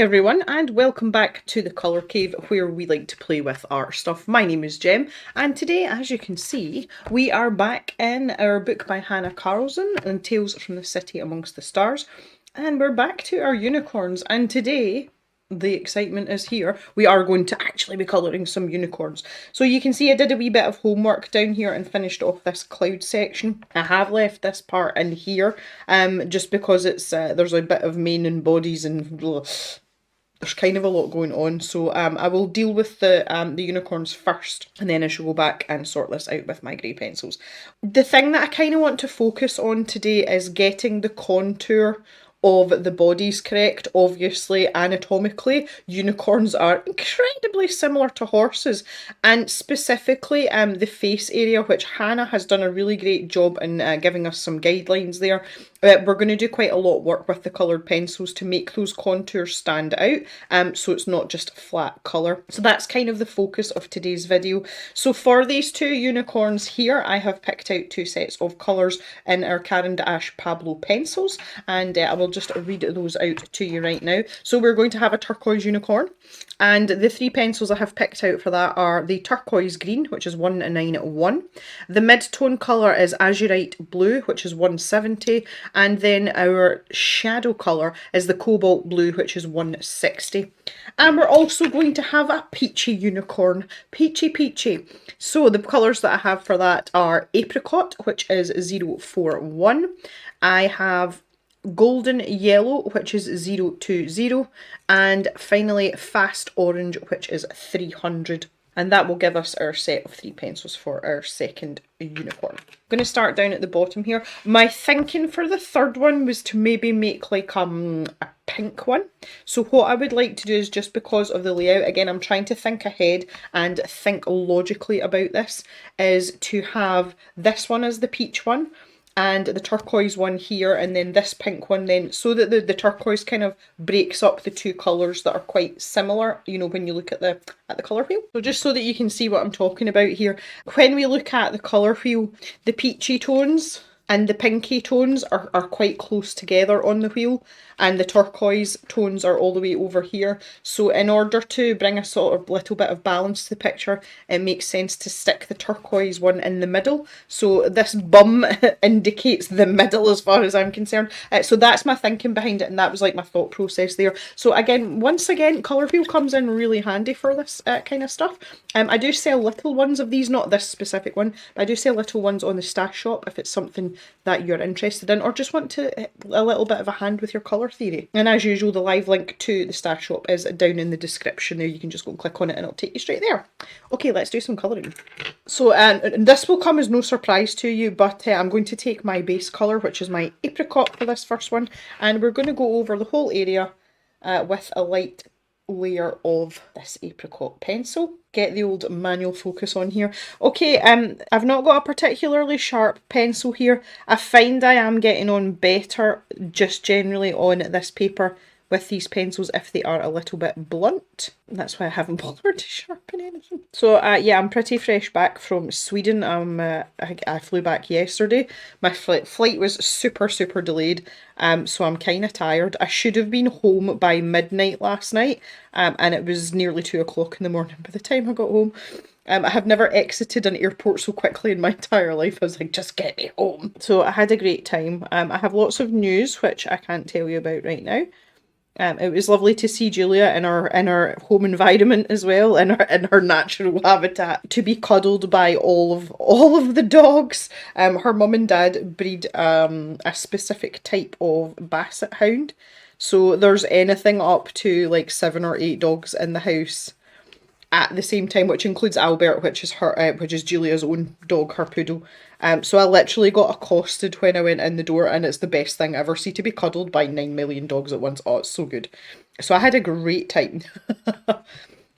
everyone, and welcome back to the Colour Cave, where we like to play with our stuff. My name is Jem, and today, as you can see, we are back in our book by Hannah Carlson and Tales from the City Amongst the Stars, and we're back to our unicorns. And today, the excitement is here. We are going to actually be colouring some unicorns. So you can see I did a wee bit of homework down here and finished off this cloud section. I have left this part in here, just because it's there's a bit of mane and bodies and blah. There's kind of a lot going on. So I will deal with the unicorns first, and then I shall go back and sort this out with my grey pencils. The thing that I kind of want to focus on today is getting the contour of the bodies correct. Obviously, anatomically, unicorns are incredibly similar to horses, and specifically the face area, which Hannah has done a really great job in giving us some guidelines there. We're going to do quite a lot of work with the coloured pencils to make those contours stand out, so it's not just flat colour. So that's kind of the focus of today's video. So for these two unicorns here, I have picked out two sets of colours in our Caran d'Ache Pablo pencils, and I will just read those out to you right now. So we're going to have a turquoise unicorn, and the three pencils I have picked out for that are the turquoise green, which is 191. The mid-tone colour is azurite blue, which is 170. And then our shadow colour is the cobalt blue, which is 160. And we're also going to have a peachy unicorn. Peachy. So the colours that I have for that are apricot, which is 041. I have golden yellow, which is 020. And finally fast orange, which is 300. And that will give us our set of three pencils for our second unicorn. I'm going to start down at the bottom here. My thinking for the third one was to maybe make like a pink one. So what I would like to do is, just because of the layout, again I'm trying to think ahead and think logically about this, is to have this one as the peach one, and the turquoise one here, and then this pink one then, so that the turquoise kind of breaks up the two colours that are quite similar, you know, when you look at the colour wheel. So just so that you can see what I'm talking about here, when we look at the colour wheel, the peachy tones and the pinky tones are quite close together on the wheel, and the turquoise tones are all the way over here. So in order to bring a sort of little bit of balance to the picture, it makes sense to stick the turquoise one in the middle. So this bum indicates the middle as far as I'm concerned. So that's my thinking behind it, and that was like my thought process there. So again, once again, colour wheel comes in really handy for this kind of stuff. I do sell little ones of these, not this specific one, but I do sell little ones on the stash shop if it's something that you're interested in, or just want to a little bit of a hand with your colour theory. And as usual, the live link to the stash shop is down in the description there. You can just go and click on it and it'll take you straight there. Okay, let's do some colouring. So this will come as no surprise to you, but I'm going to take my base colour, which is my apricot, for this first one, and we're going to go over the whole area with a light layer of this apricot pencil. Get the old manual focus on here. Okay, I've not got a particularly sharp pencil here. I find I am getting on better just generally on this paper with these pencils if they are a little bit blunt. That's why I haven't bothered to sharpen anything. So yeah, I'm pretty fresh back from Sweden. I flew back yesterday. My flight was super delayed, so I'm kind of tired. I should have been home by midnight last night, and it was nearly 2 o'clock in the morning by the time I got home. I have never exited an airport so quickly in my entire life. I was like, just get me home. So I had a great time. I have lots of news, which I can't tell you about right now. It was lovely to see Julia in her home environment as well, in her natural habitat, to be cuddled by all of the dogs. Her mum and dad breed a specific type of basset hound, so there's anything up to like 7 or 8 dogs in the house at the same time, which includes Albert, which is Julia's own dog, her poodle. So I literally got accosted when I went in the door, and it's the best thing ever. See, to be cuddled by 9 million dogs at once, oh, it's so good. So I had a great time.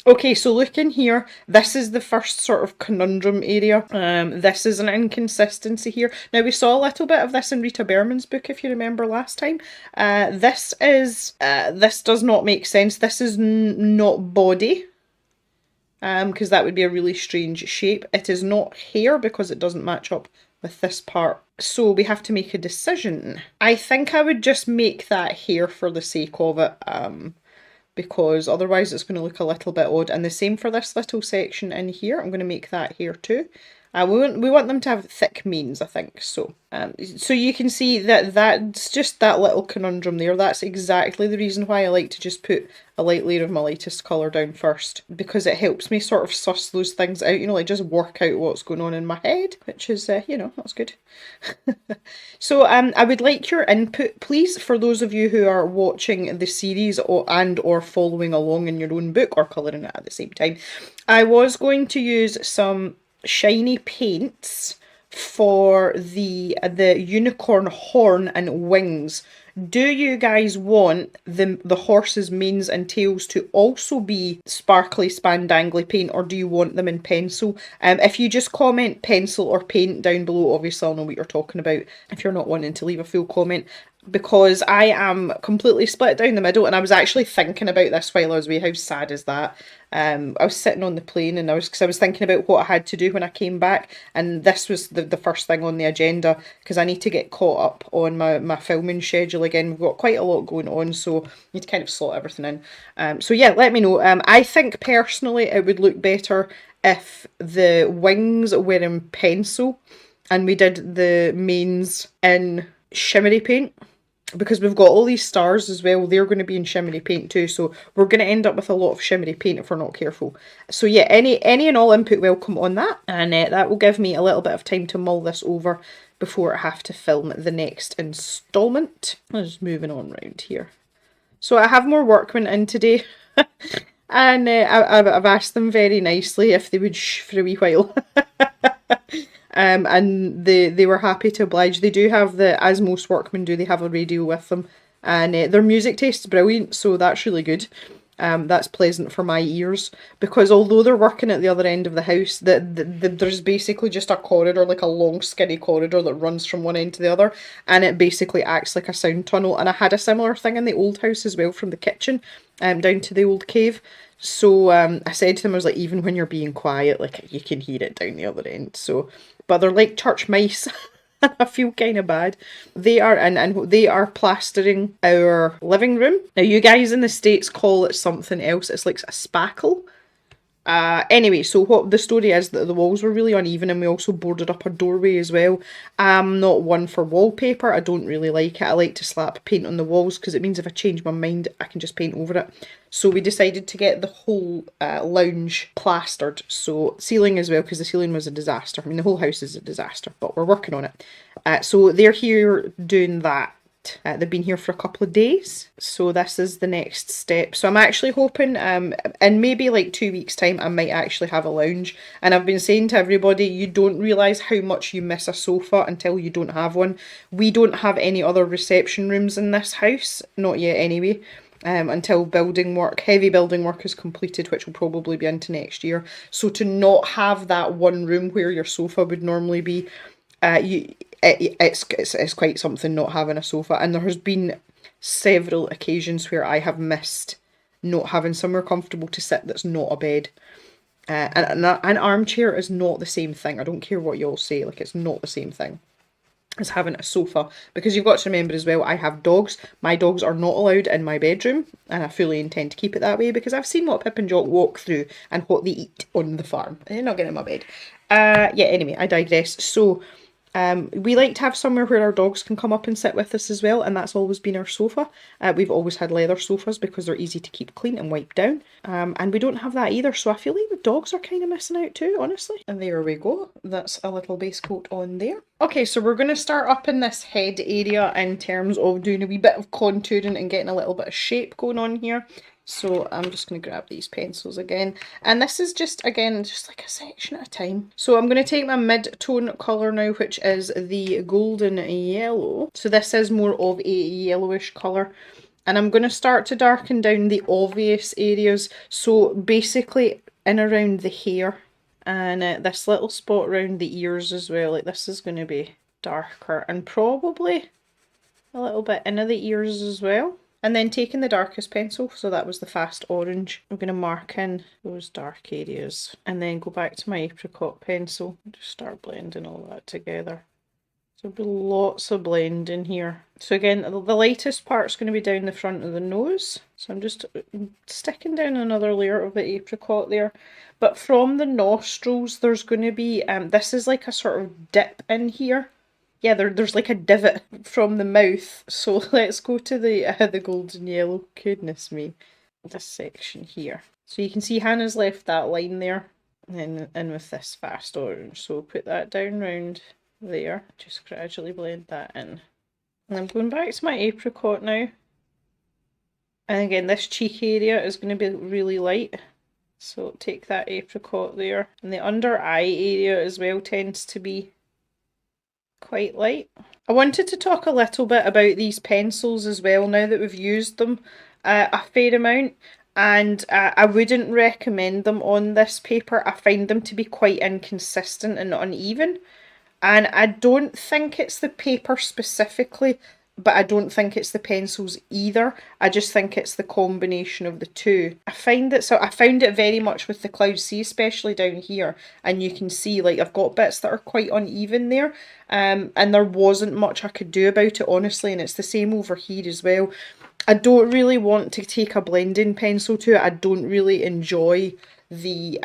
Okay, so look in here. This is the first sort of conundrum area. This is an inconsistency here. Now, we saw a little bit of this in Rita Berman's book, if you remember last time. This does not make sense. This is not body. Because that would be a really strange shape. It is not hair because it doesn't match up with this part. So we have to make a decision. I think I would just make that hair for the sake of it. because otherwise it's going to look a little bit odd. And the same for this little section in here. I'm going to make that here too. We want them to have thick manes, I think. So so you can see that that's just that little conundrum there. That's exactly the reason why I like to just put a light layer of my lightest colour down first, because it helps me sort of suss those things out, you know, like just work out what's going on in my head, which is, you know, that's good. So I would like your input, please, for those of you who are watching the series or following along in your own book or colouring it at the same time. I was going to use some shiny paints for the unicorn horn and wings. Do you guys want the horse's manes and tails to also be sparkly spandangly paint, or do you want them in pencil? If you just comment pencil or paint down below, obviously I'll know what you're talking about if you're not wanting to leave a full comment, because I am completely split down the middle, and I was actually thinking about this while I was away. How sad is that? I was sitting on the plane and I was thinking about what I had to do when I came back, and this was the first thing on the agenda, because I need to get caught up on my filming schedule again. We've got quite a lot going on, so I need to kind of slot everything in. So yeah, let me know. I think personally it would look better if the wings were in pencil and we did the manes in shimmery paint, because we've got all these stars as well. They're going to be in shimmery paint too, so we're going to end up with a lot of shimmery paint if we're not careful. So yeah, any and all input welcome on that, and that will give me a little bit of time to mull this over before I have to film the next installment. I'm just moving on around here. So I have more workmen in today, and I've asked them very nicely if they would shh for a wee while. And they were happy to oblige. They do have as most workmen do, they have a radio with them, and their music taste is brilliant, so that's really good. That's pleasant for my ears, because although they're working at the other end of the house, there's basically just a corridor, like a long skinny corridor that runs from one end to the other, and it basically acts like a sound tunnel. And I had a similar thing in the old house as well, from the kitchen down to the old cave. So I said to them, I was like, even when you're being quiet, like, you can hear it down the other end. So, but they're like church mice. I feel kind of bad. They are and they are plastering our living room. Now, you guys in the States call it something else. It's like a spackle. Anyway, so what the story is, that the walls were really uneven, and we also boarded up a doorway as well. I'm not one for wallpaper. I don't really like it. I like to slap paint on the walls, because it means if I change my mind, I can just paint over it. So we decided to get the whole lounge plastered. So ceiling as well, because the ceiling was a disaster. I mean, the whole house is a disaster, but we're working on it. So they're here doing that. They've been here for a couple of days, so this is the next step. So I'm actually hoping in maybe like 2 weeks time I might actually have a lounge. And I've been saying to everybody, you don't realise how much you miss a sofa until you don't have one. We don't have any other reception rooms in this house, not yet anyway, until heavy building work is completed, which will probably be into next year. So to not have that one room where your sofa would normally be, it's quite something not having a sofa. And there has been several occasions where I have missed not having somewhere comfortable to sit that's not a bed. And an armchair is not the same thing. I don't care what you all say, like, it's not the same thing as having a sofa, because you've got to remember as well, I have dogs. My dogs are not allowed in my bedroom, and I fully intend to keep it that way, because I've seen what Pip and Jock walk through and what they eat on the farm. They're not getting in my bed. Yeah, anyway, I digress. So we like to have somewhere where our dogs can come up and sit with us as well, and that's always been our sofa. We've always had leather sofas because they're easy to keep clean and wipe down, and we don't have that either, so I feel like the dogs are kind of missing out too, honestly. And there we go, that's a little base coat on there. Okay, so we're going to start up in this head area in terms of doing a wee bit of contouring and getting a little bit of shape going on here. So I'm just going to grab these pencils again, and this is just like a section at a time. So I'm going to take my mid-tone colour now, which is the golden yellow. So this is more of a yellowish colour, and I'm going to start to darken down the obvious areas. So basically in around the hair, and this little spot around the ears as well. Like, this is going to be darker, and probably a little bit into the ears as well. And then taking the darkest pencil, so that was the fast orange, I'm going to mark in those dark areas. And then go back to my apricot pencil and just start blending all that together. There'll be lots of blend in here. So again, the lightest part's going to be down the front of the nose. So I'm just sticking down another layer of the apricot there. But from the nostrils, there's going to be, this is like a sort of dip in here. Yeah, there's like a divot from the mouth. So let's go to the golden yellow. Goodness me. This section here. So you can see Hannah's left that line there. And then in with this fast orange. So we'll put that down round there. Just gradually blend that in. And I'm going back to my apricot now. And again, this cheek area is going to be really light. So take that apricot there. And the under eye area as well tends to be quite light. I wanted to talk a little bit about these pencils as well now that we've used them a fair amount. And I wouldn't recommend them on this paper. I find them to be quite inconsistent and uneven. And I don't think it's the paper specifically, but I don't think it's the pencils either. I just think it's the combination of the two. I found it very much with the clouds, see, especially down here, and you can see like I've got bits that are quite uneven there, and there wasn't much I could do about it, honestly, and it's the same over here as well. I don't really want to take a blending pencil to it. I don't really enjoy the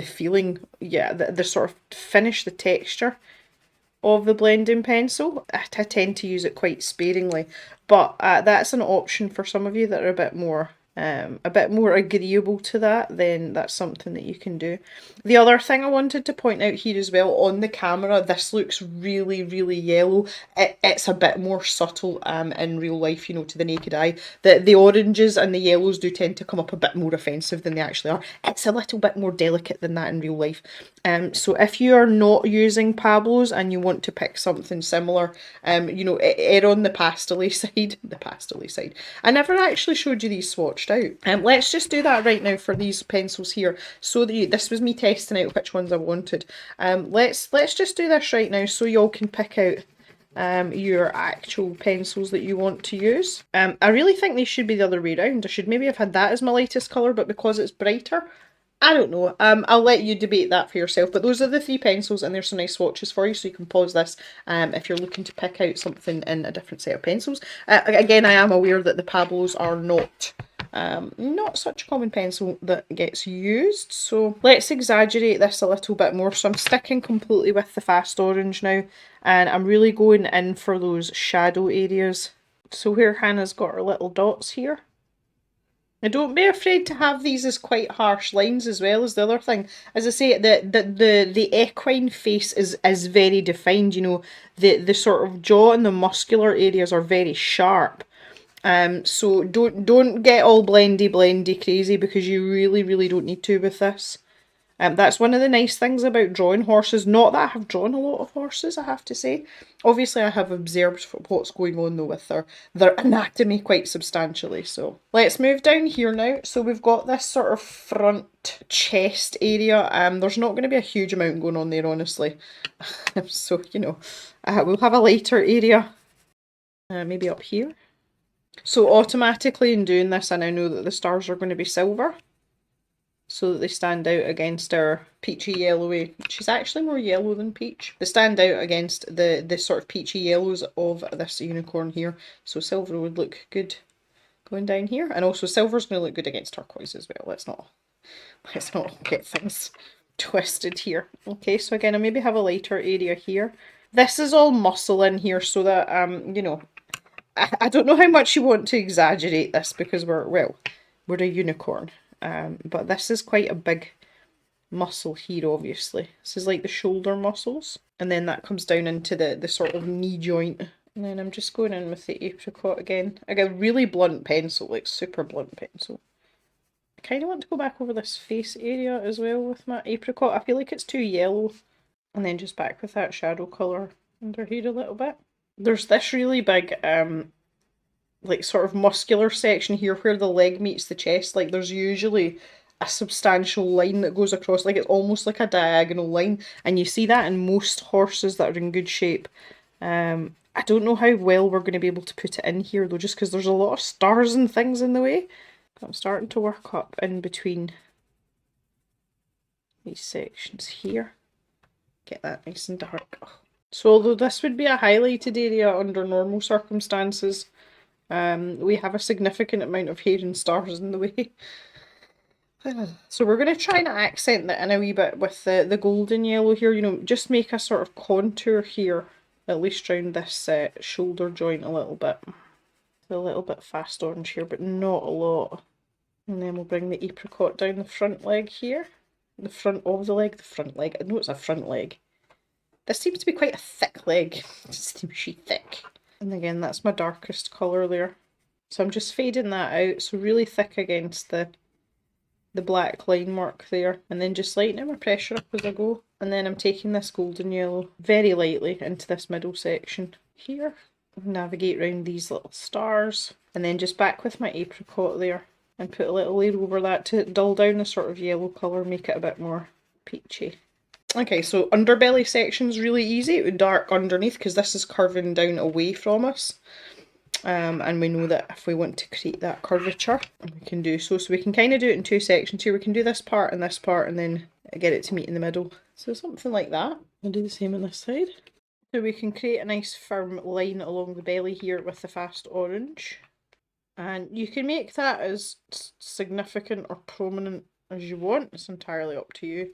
feeling, yeah, the sort of finish, the texture of the blending pencil. I tend to use it quite sparingly, but that's an option for some of you that are a bit more agreeable to that. Then that's something that you can do. The other thing I wanted to point out here as well, on the camera, this looks really, really yellow. It's a bit more subtle in real life, you know, to the naked eye. The oranges and the yellows do tend to come up a bit more offensive than they actually are. It's a little bit more delicate than that in real life. So if you are not using Pablos and you want to pick something similar, you know, err on the pastel-y side. The pastel-y side. I never actually showed you these swatched out. Let's just do that right now for these pencils here. So that this was me testing out which ones I wanted. Let's just do this right now so y'all can pick out your actual pencils that you want to use. I really think they should be the other way around. I should maybe have had that as my lightest colour, but because it's brighter, I don't know. I'll let you debate that for yourself. But those are the three pencils, and there's some nice swatches for you, so you can pause this if you're looking to pick out something in a different set of pencils. Again, I am aware that the Pablos are not such a common pencil that gets used, so let's exaggerate this a little bit more. So I'm sticking completely with the fast orange now, and I'm really going in for those shadow areas. So where Hannah's got her little dots here. Now don't be afraid to have these as quite harsh lines as well as the other thing. As I say, the equine face is very defined, you know, the sort of jaw and the muscular areas are very sharp. So don't get all blendy crazy, because you really, really don't need to with this. That's one of the nice things about drawing horses. Not that I have drawn a lot of horses, I have to say. Obviously, I have observed what's going on though with their anatomy quite substantially. So let's move down here now. So we've got this sort of front chest area. There's not going to be a huge amount going on there, honestly. So, you know, we'll have a lighter area. Maybe up here. So automatically in doing this, I now know that the stars are going to be silver, so that they stand out against our peachy yellowy. She's actually more yellow than peach. They stand out against the sort of peachy yellows of this unicorn here. So silver would look good going down here. And also silver's going to look good against turquoise as well. Let's not get things twisted here. Okay, so again, I maybe have a lighter area here. This is all muscle in here, so that, you know, I don't know how much you want to exaggerate this, because we're a unicorn. But this is quite a big muscle here, obviously. This is like the shoulder muscles. And then that comes down into the sort of knee joint. And then I'm just going in with the apricot again. I got a really blunt pencil, like super blunt pencil. I kind of want to go back over this face area as well with my apricot. I feel like it's too yellow. And then just back with that shadow colour under here a little bit. There's this really big like sort of muscular section here where the leg meets the chest. Like there's usually a substantial line that goes across, like it's almost like a diagonal line, and you see that in most horses that are in good shape. I don't know how well we're going to be able to put it in here though, just because there's a lot of stars and things in the way. I'm starting to work up in between these sections here. Get that nice and dark. So although this would be a highlighted area under normal circumstances, we have a significant amount of hair and stars in the way. So we're going to try and accent that in a wee bit with the golden yellow here, you know, just make a sort of contour here, at least round this shoulder joint a little bit. A little bit fast orange here, but not a lot. And then we'll bring the apricot down the front leg here. The front of the leg, the front leg. I know it's a front leg. This seems to be quite a thick leg. It seems thick. And again, that's my darkest colour there. So I'm just fading that out, so really thick against the black line mark there. And then just lightening my pressure up as I go. And then I'm taking this golden yellow very lightly into this middle section here. Navigate around these little stars. And then just back with my apricot there. And put a little layer over that to dull down the sort of yellow colour, make it a bit more peachy. Okay, so underbelly section's really easy, dark underneath, because this is curving down away from us. And we know that if we want to create that curvature, we can do so. So we can kind of do it in two sections here. We can do this part, and then get it to meet in the middle. So something like that. I'll do the same on this side. So we can create a nice firm line along the belly here with the fast orange. And you can make that as significant or prominent as you want. It's entirely up to you.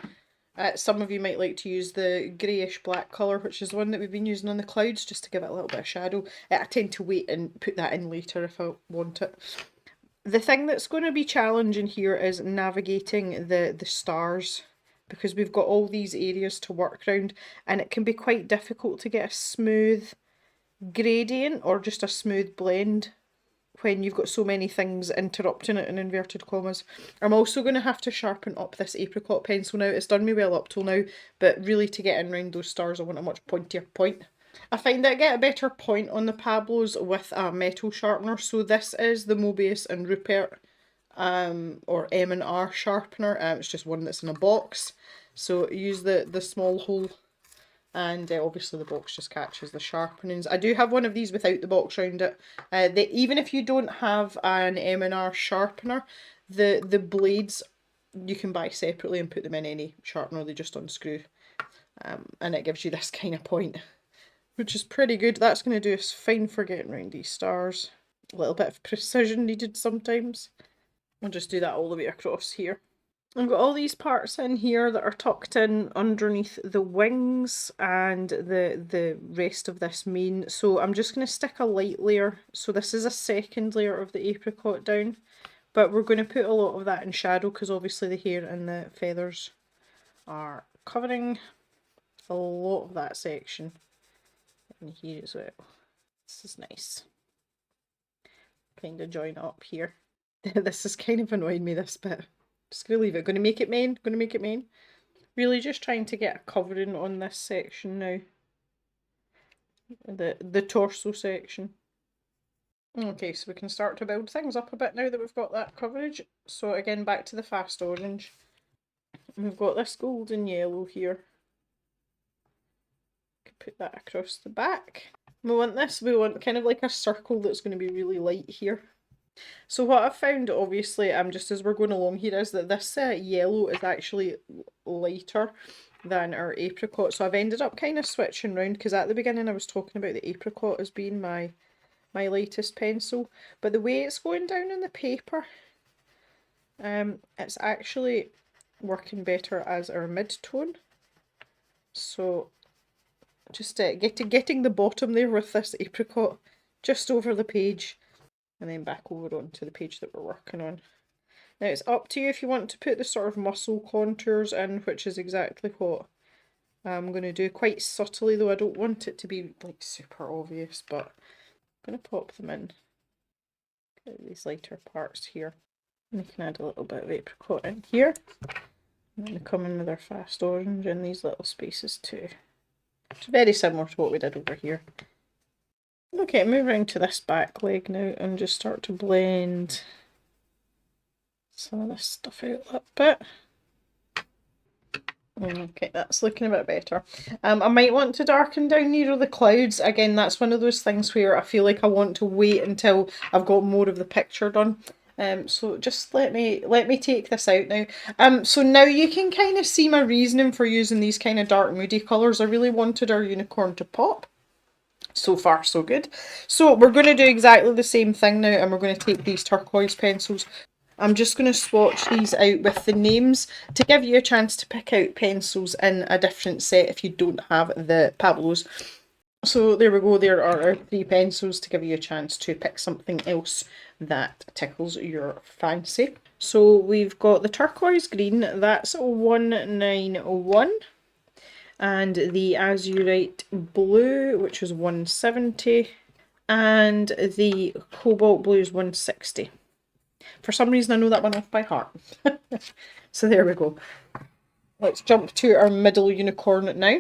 Some of you might like to use the greyish black colour, which is the one that we've been using on the clouds, just to give it a little bit of shadow. I tend to wait and put that in later if I want it. The thing that's going to be challenging here is navigating the stars, because we've got all these areas to work around, and it can be quite difficult to get a smooth gradient or just a smooth blend when you've got so many things interrupting it in inverted commas. I'm also going to have to sharpen up this apricot pencil now. It's done me well up till now, but really to get in around those stars I want a much pointier point. I find that I get a better point on the Pablos with a metal sharpener. So this is the Mobius and Rupert or M&R sharpener. It's just one that's in a box. So use the small hole. And obviously the box just catches the sharpenings. I do have one of these without the box around it. Even if you don't have an M&R sharpener, the blades you can buy separately and put them in any sharpener. They just unscrew. And it gives you this kind of point, which is pretty good. That's going to do us fine for getting around these stars. A little bit of precision needed sometimes. I'll just do that all the way across here. I've got all these parts in here that are tucked in underneath the wings and the rest of this mane. So I'm just going to stick a light layer. So this is a second layer of the apricot down. But we're going to put a lot of that in shadow because obviously the hair and the feathers are covering a lot of that section in here as well. This is nice. Kind of join up here. This is kind of annoying me, this bit. Just going to leave it. Going to make it main. Going to make it main. Really just trying to get a covering on this section now. The torso section. Okay, so we can start to build things up a bit now that we've got that coverage. So again, back to the fast orange. We've got this golden yellow here. Put that across the back. We want kind of like a circle that's going to be really light here. So what I've found, obviously, just as we're going along here, is that this yellow is actually lighter than our apricot. So I've ended up kind of switching around, because at the beginning I was talking about the apricot as being my lightest pencil. But the way it's going down in the paper, it's actually working better as our mid-tone. So just getting the bottom there with this apricot just over the page. And then back over onto the page that we're working on. Now it's up to you if you want to put the sort of muscle contours in, which is exactly what I'm going to do. Quite subtly though, I don't want it to be like super obvious, but I'm going to pop them in. Get these lighter parts here. And we can add a little bit of apricot in here. And then come in with our fast orange in these little spaces too. It's very similar to what we did over here. Okay, move around to this back leg now and just start to blend some of this stuff out a little bit. Okay, that's looking a bit better. I might want to darken down near the clouds. Again, that's one of those things where I feel like I want to wait until I've got more of the picture done. So just let me take this out now. So now you can kind of see my reasoning for using these kind of dark moody colours. I really wanted our unicorn to pop. So far, so good. So we're going to do exactly the same thing now, and we're going to take these turquoise pencils. I'm just going to swatch these out with the names to give you a chance to pick out pencils in a different set if you don't have the Pablos. So there we go, there are our 3 pencils to give you a chance to pick something else that tickles your fancy. So we've got the turquoise green, that's 191. And the azurite blue, which is 170. And the cobalt blue is 160. For some reason I know that one off by heart. So there we go. Let's jump to our middle unicorn now.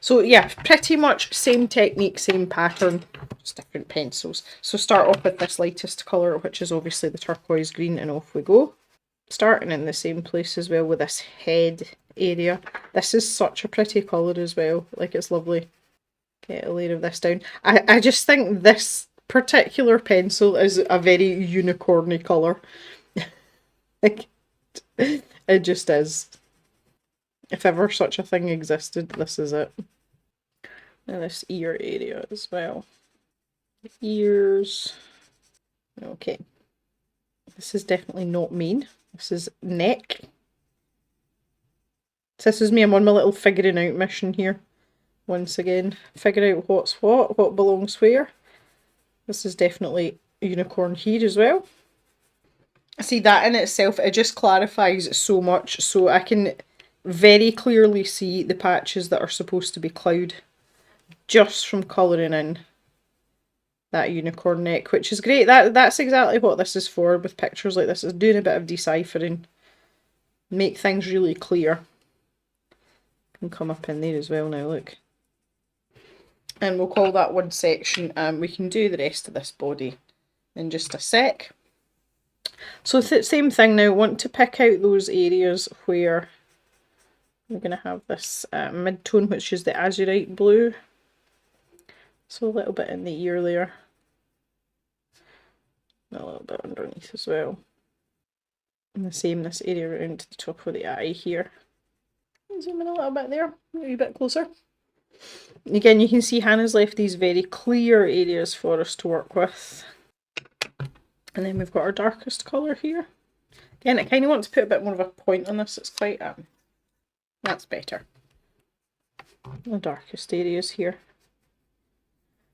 So yeah, pretty much same technique, same pattern, just different pencils. So start off with this lightest colour, which is obviously the turquoise green, and off we go. Starting in the same place as well with this head area. This is such a pretty colour as well, like it's lovely. Get a layer of this down. I just think this particular pencil is a very unicorny colour. Like, it just is. If ever such a thing existed, this is it. Now this ear area as well. Ears. Okay. This is definitely not mane. This is neck. So this is me, I'm on my little figuring out mission here. Once again, figure out what's what belongs where. This is definitely a unicorn here as well. See, that in itself, it just clarifies so much, so I can very clearly see the patches that are supposed to be cloud just from colouring in that unicorn neck, which is great. That's exactly what this is for with pictures like this, is doing a bit of deciphering. Make things really clear. Can come up in there as well now, look. And we'll call that one section, and we can do the rest of this body in just a sec. So same thing now, want to pick out those areas where we're going to have this mid-tone, which is the azurite blue. So a little bit in the ear there. And a little bit underneath as well. And the same, this area around the top of the eye here. Zoom in a little bit there, a wee bit closer. Again, you can see Hannah's left these very clear areas for us to work with. And then we've got our darkest colour here. Again, I kind of want to put a bit more of a point on this. It's quite, that's better. The darkest areas here.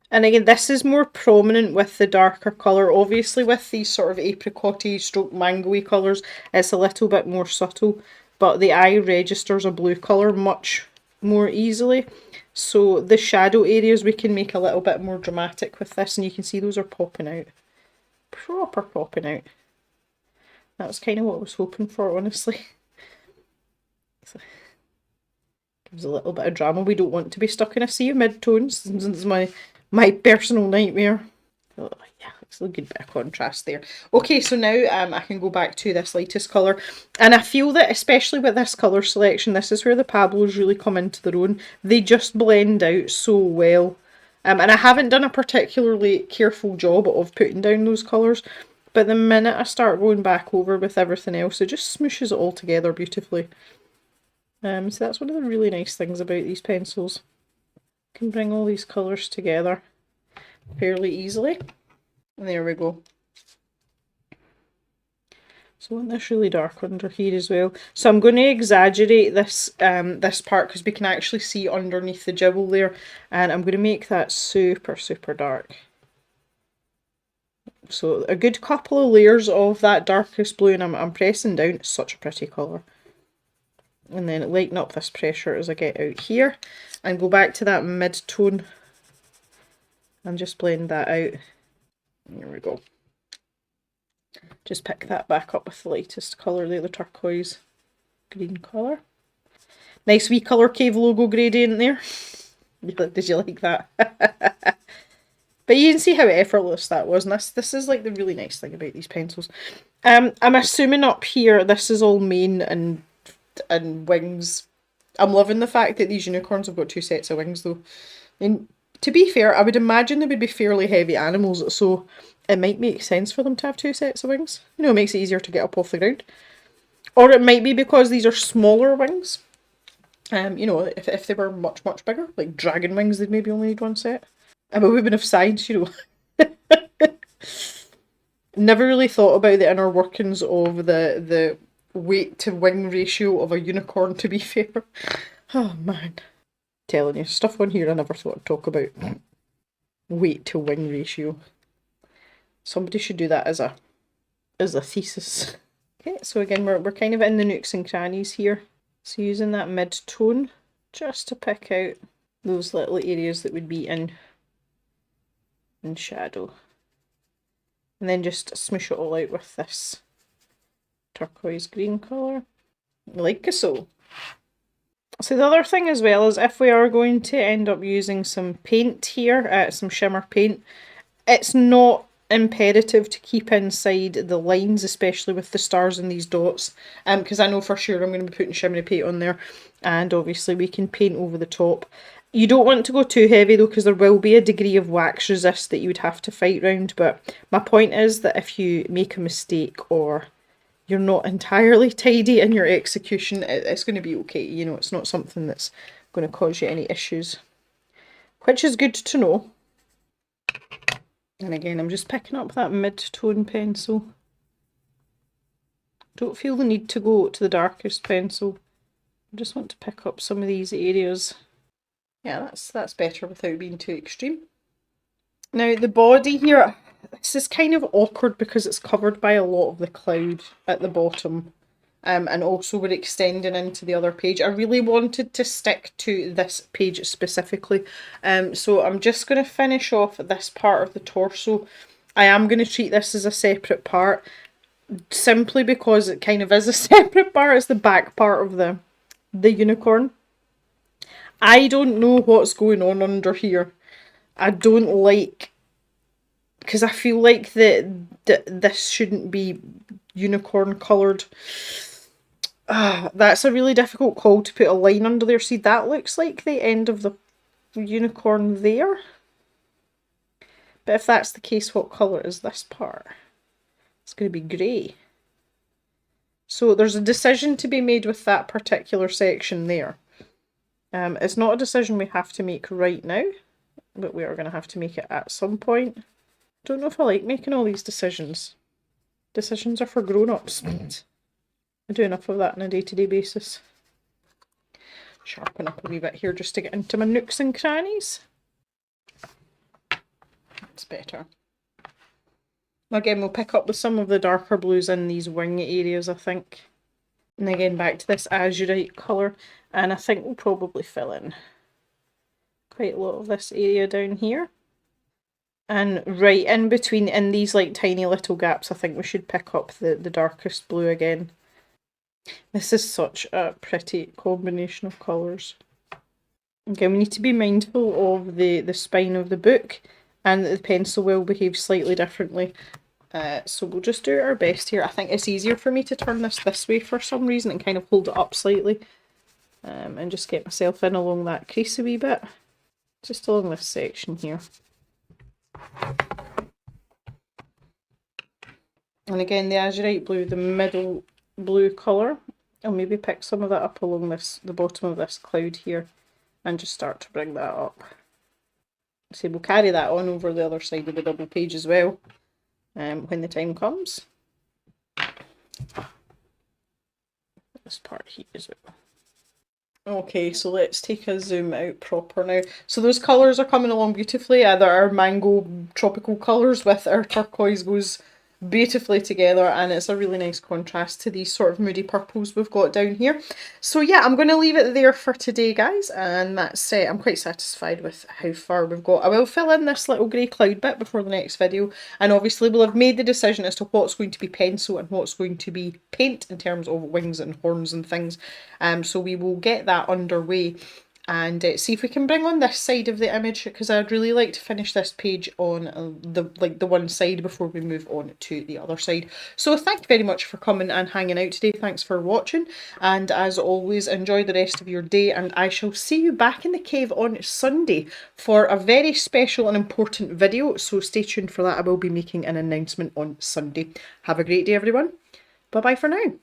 And again, this is more prominent with the darker colour. Obviously with these sort of apricot-y stroke mango-y colours, it's a little bit more subtle. But the eye registers a blue colour much more easily. So the shadow areas we can make a little bit more dramatic with this. And you can see those are popping out. Proper popping out. That was kind of what I was hoping for, honestly. So, gives a little bit of drama. We don't want to be stuck in a sea of mid-tones. This is my personal nightmare. Oh, yeah, it's a good bit of contrast there. Okay, so now I can go back to this lightest colour. And I feel that, especially with this colour selection, this is where the Pablos really come into their own. They just blend out so well. And I haven't done a particularly careful job of putting down those colours. But the minute I start going back over with everything else, it just smooshes it all together beautifully. So that's one of the really nice things about these pencils. You can bring all these colours together fairly easily. And there we go. So I want this really dark under here as well. So I'm going to exaggerate this this part because we can actually see underneath the jibble there. And I'm going to make that super, super dark. So a good couple of layers of that darkest blue, and I'm pressing down. It's such a pretty colour. And then lighten up this pressure as I get out here. And go back to that mid-tone. And just blend that out. There we go. Just pick that back up with the lightest colour there, the turquoise green colour. Nice wee Colour Cave logo gradient there. Did you like that? But you can see how effortless that was. And this is like the really nice thing about these pencils. I'm assuming up here this is all mane and wings. I'm loving the fact that these unicorns have got 2 sets of wings though. And to be fair, I would imagine they would be fairly heavy animals, so it might make sense for them to have two sets of wings. You know, it makes it easier to get up off the ground. Or it might be because these are smaller wings. You know, if they were much, much bigger, like dragon wings, they'd maybe only need one set. But we wouldn't have sides, you know. Never really thought about the inner workings of the weight to wing ratio of a unicorn, to be fair. Oh man. Telling you, stuff on here I never thought I'd talk about. Weight to wing ratio. Somebody should do that as a thesis. Okay, so again we're kind of in the nooks and crannies here. So using that mid-tone just to pick out those little areas that would be in shadow. And then just smoosh it all out with this turquoise green colour. Like so. So the other thing as well is if we are going to end up using some paint here, some shimmer paint, it's not imperative to keep inside the lines, especially with the stars and these dots, because I know for sure I'm going to be putting shimmery paint on there, and obviously we can paint over the top. You don't want to go too heavy though, because there will be a degree of wax resist that you would have to fight round, but my point is that if you make a mistake or you're not entirely tidy in your execution, it's going to be okay. You know, it's not something that's going to cause you any issues, which is good to know. And again, I'm just picking up that mid-tone pencil. Don't feel the need to go to the darkest pencil. I just want to pick up some of these areas. Yeah, that's better without being too extreme. Now the body here, this is kind of awkward because it's covered by a lot of the cloud at the bottom. And also we're extending into the other page. I really wanted to stick to this page specifically. So I'm just going to finish off this part of the torso. I am going to treat this as a separate part, simply because it kind of is a separate part. It's the back part of the unicorn. I don't know what's going on under here. I don't like, because I feel like this shouldn't be unicorn coloured. That's a really difficult call to put a line under there. See, that looks like the end of the unicorn there. But if that's the case, what colour is this part? It's going to be grey. So there's a decision to be made with that particular section there. It's not a decision we have to make right now, but we are going to have to make it at some point. I don't know if I like making all these decisions. Decisions are for grown-ups. I do enough of that on a day-to-day basis. Sharpen up a wee bit here just to get into my nooks and crannies. That's better. Again, we'll pick up with some of the darker blues in these wing areas, I think. And again, back to this azurite colour. And I think we'll probably fill in quite a lot of this area down here. And right in between, in these like tiny little gaps, I think we should pick up the darkest blue again. This is such a pretty combination of colours. Again, we need to be mindful of the spine of the book, and the pencil will behave slightly differently. So we'll just do our best here. I think it's easier for me to turn this way for some reason and kind of hold it up slightly. And just get myself in along that crease a wee bit. Just along this section here. And again, the azurite blue, the middle blue colour, I'll maybe pick some of that up along the bottom of this cloud here and just start to bring that up. So we'll carry that on over the other side of the double page as well when the time comes. This part here as well. Okay, so let's take a zoom out proper now. So those colours are coming along beautifully. There are mango tropical colours with our turquoise goes beautifully together, and it's a really nice contrast to these sort of moody purples we've got down here. So yeah, I'm going to leave it there for today, guys, and that's it. I'm quite satisfied with how far we've got. I will fill in this little grey cloud bit before the next video, and obviously we'll have made the decision as to what's going to be pencil and what's going to be paint in terms of wings and horns and things. So we will get that underway. and see if we can bring on this side of the image, because I'd really like to finish this page on the one side before we move on to the other side. So thank you very much for coming and hanging out today. Thanks for watching, and as always, enjoy the rest of your day, and I shall see you back in the cave on Sunday for a very special and important video, so stay tuned for that. I will be making an announcement on Sunday. Have a great day, everyone. Bye bye for now.